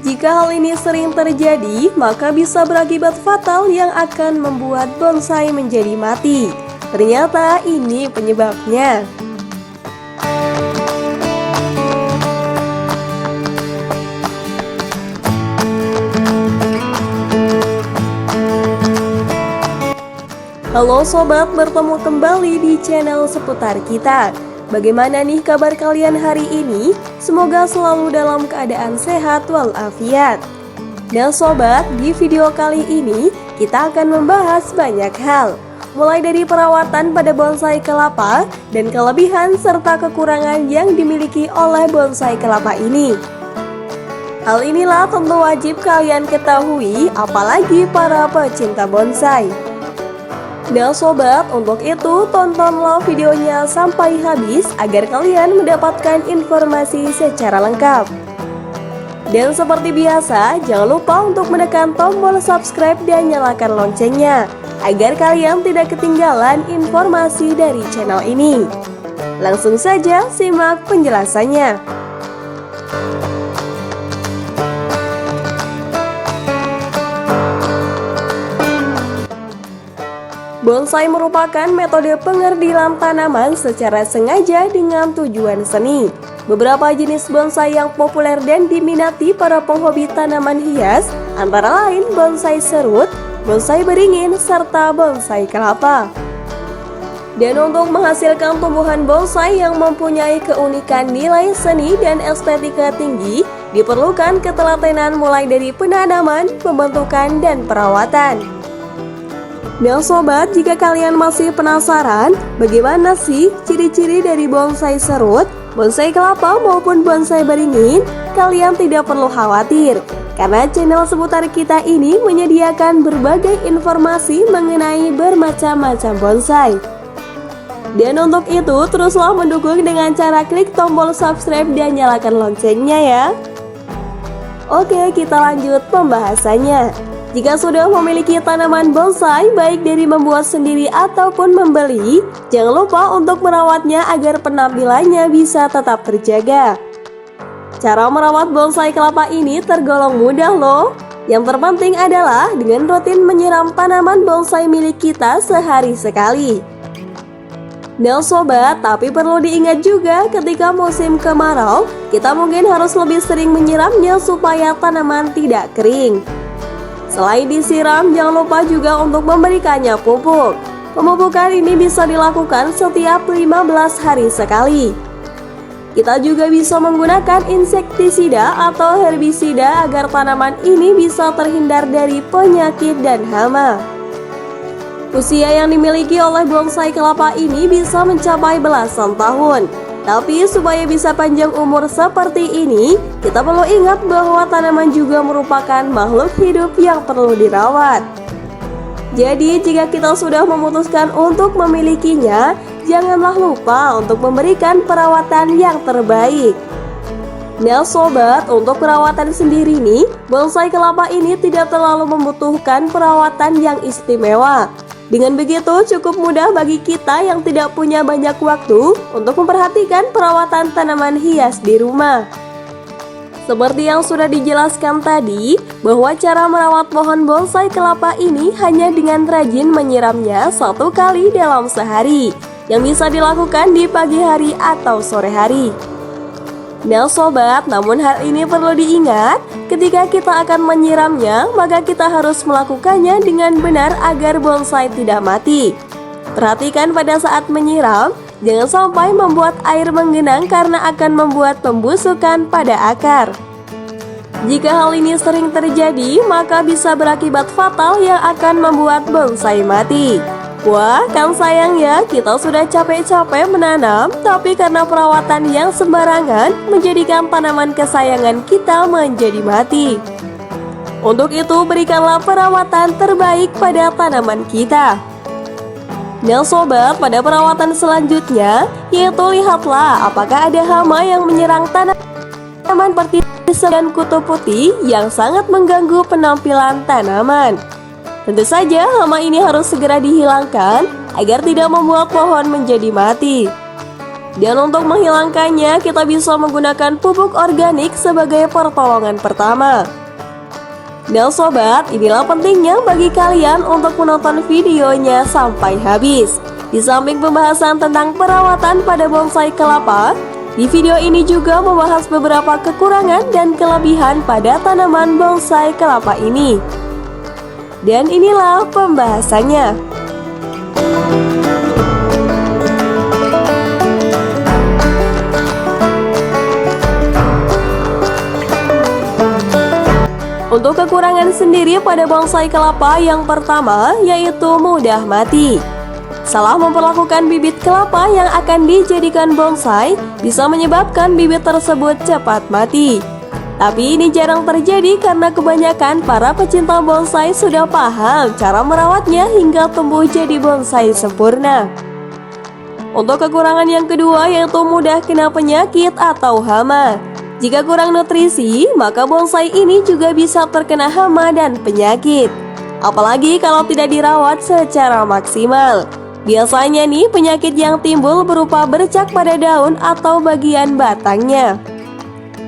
Jika hal ini sering terjadi, maka bisa berakibat fatal yang akan membuat bonsai menjadi mati. Ternyata ini penyebabnya. Halo sobat, bertemu kembali di channel seputar kita. Bagaimana nih kabar kalian hari ini? Semoga selalu dalam keadaan sehat walafiat. Nah sobat, di video kali ini kita akan membahas banyak hal, mulai dari perawatan pada bonsai kelapa dan kelebihan serta kekurangan yang dimiliki oleh bonsai kelapa ini. Hal inilah tentu wajib kalian ketahui, apalagi para pecinta bonsai. Nah sobat, untuk itu tontonlah videonya sampai habis agar kalian mendapatkan informasi secara lengkap. Dan seperti biasa, jangan lupa untuk menekan tombol subscribe dan nyalakan loncengnya agar kalian tidak ketinggalan informasi dari channel ini. Langsung saja simak penjelasannya. Bonsai merupakan metode pengerdilan tanaman secara sengaja dengan tujuan seni. Beberapa jenis bonsai yang populer dan diminati para penghobi tanaman hias antara lain bonsai serut, bonsai beringin, serta bonsai kelapa. Dan untuk menghasilkan tumbuhan bonsai yang mempunyai keunikan nilai seni dan estetika tinggi, diperlukan ketelatenan mulai dari penanaman, pembentukan, dan perawatan. Nah sobat, jika kalian masih penasaran bagaimana sih ciri-ciri dari bonsai serut, bonsai kelapa maupun bonsai beringin, kalian tidak perlu khawatir karena channel seputar kita ini menyediakan berbagai informasi mengenai bermacam-macam bonsai. Dan untuk itu teruslah mendukung dengan cara klik tombol subscribe dan nyalakan loncengnya ya. Oke, kita lanjut pembahasannya. Jika sudah memiliki tanaman bonsai, baik dari membuat sendiri ataupun membeli, jangan lupa untuk merawatnya agar penampilannya bisa tetap terjaga. Cara merawat bonsai kelapa ini tergolong mudah loh. Yang terpenting adalah dengan rutin menyiram tanaman bonsai milik kita sehari sekali. Nah sobat, tapi perlu diingat juga ketika musim kemarau, kita mungkin harus lebih sering menyiramnya supaya tanaman tidak kering. Selain disiram, jangan lupa juga untuk memberikannya pupuk. Pemupukan ini bisa dilakukan setiap 15 hari sekali. Kita juga bisa menggunakan insektisida atau herbisida agar tanaman ini bisa terhindar dari penyakit dan hama. Usia yang dimiliki oleh bonsai kelapa ini bisa mencapai belasan tahun. Tapi supaya bisa panjang umur seperti ini, kita perlu ingat bahwa tanaman juga merupakan makhluk hidup yang perlu dirawat. Jadi jika kita sudah memutuskan untuk memilikinya, janganlah lupa untuk memberikan perawatan yang terbaik. Nah sobat, untuk perawatan sendiri nih, bonsai kelapa ini tidak terlalu membutuhkan perawatan yang istimewa. Dengan begitu cukup mudah bagi kita yang tidak punya banyak waktu untuk memperhatikan perawatan tanaman hias di rumah. Seperti yang sudah dijelaskan tadi, bahwa cara merawat pohon bonsai kelapa ini hanya dengan rajin menyiramnya 1 kali dalam sehari, yang bisa dilakukan di pagi hari atau sore hari. Nah sobat, namun hal ini perlu diingat, ketika kita akan menyiramnya, maka kita harus melakukannya dengan benar agar bonsai tidak mati. Perhatikan pada saat menyiram, jangan sampai membuat air menggenang karena akan membuat pembusukan pada akar. Jika hal ini sering terjadi, maka bisa berakibat fatal yang akan membuat bonsai mati. Wah, kan sayang ya, kita sudah capek-capek menanam, tapi karena perawatan yang sembarangan menjadikan tanaman kesayangan kita menjadi mati. Untuk itu, berikanlah perawatan terbaik pada tanaman kita. Nah sobat, pada perawatan selanjutnya, yaitu lihatlah apakah ada hama yang menyerang tanaman seperti dan kutu putih yang sangat mengganggu penampilan tanaman. Tentu saja hama ini harus segera dihilangkan agar tidak membuat pohon menjadi mati. Dan untuk menghilangkannya, kita bisa menggunakan pupuk organik sebagai pertolongan pertama. Nah sobat, inilah pentingnya bagi kalian untuk menonton videonya sampai habis. Di samping pembahasan tentang perawatan pada bonsai kelapa, di video ini juga membahas beberapa kekurangan dan kelebihan pada tanaman bonsai kelapa ini. Dan inilah pembahasannya. Untuk kekurangan sendiri pada bonsai kelapa, yang pertama yaitu mudah mati. Salah memperlakukan bibit kelapa yang akan dijadikan bonsai bisa menyebabkan bibit tersebut cepat mati. Tapi ini jarang terjadi karena kebanyakan para pecinta bonsai sudah paham cara merawatnya hingga tumbuh jadi bonsai sempurna. Untuk kekurangan yang kedua yaitu mudah kena penyakit atau hama. Jika kurang nutrisi, maka bonsai ini juga bisa terkena hama dan penyakit. Apalagi kalau tidak dirawat secara maksimal. Biasanya nih penyakit yang timbul berupa bercak pada daun atau bagian batangnya.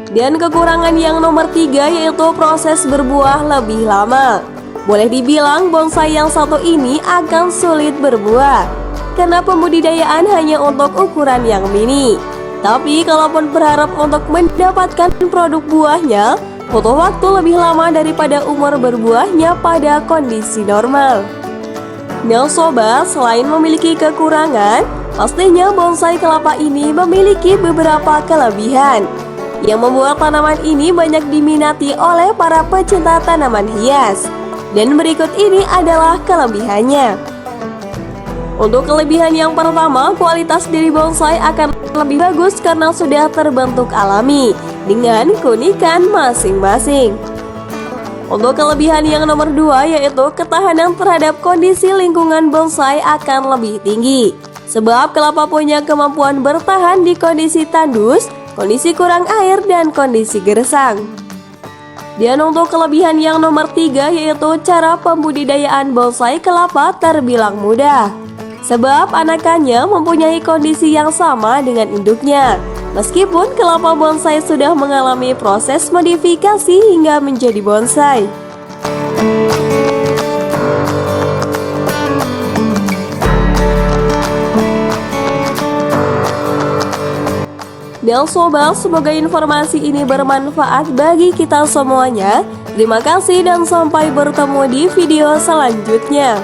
Dan kekurangan yang nomor 3 yaitu proses berbuah lebih lama. Boleh dibilang bonsai yang satu ini akan sulit berbuah karena pembudidayaan hanya untuk ukuran yang mini. Tapi kalaupun berharap untuk mendapatkan produk buahnya, butuh waktu lebih lama daripada umur berbuahnya pada kondisi normal. Nah sobat, selain memiliki kekurangan, pastinya bonsai kelapa ini memiliki beberapa kelebihan yang membuat tanaman ini banyak diminati oleh para pecinta tanaman hias. Dan berikut ini adalah kelebihannya. Untuk kelebihan yang pertama, kualitas dari bonsai akan lebih bagus karena sudah terbentuk alami dengan keunikan masing-masing. Untuk kelebihan yang nomor 2 yaitu ketahanan terhadap kondisi lingkungan bonsai akan lebih tinggi. Sebab kelapa punya kemampuan bertahan di kondisi tandus, kondisi kurang air, dan kondisi gersang. Dan untuk kelebihan yang nomor 3 yaitu cara pembudidayaan bonsai kelapa terbilang mudah. Sebab anakannya mempunyai kondisi yang sama dengan induknya. Meskipun kelapa bonsai sudah mengalami proses modifikasi hingga menjadi bonsai. Dan sobat, semoga informasi ini bermanfaat bagi kita semuanya. Terima kasih dan sampai bertemu di video selanjutnya.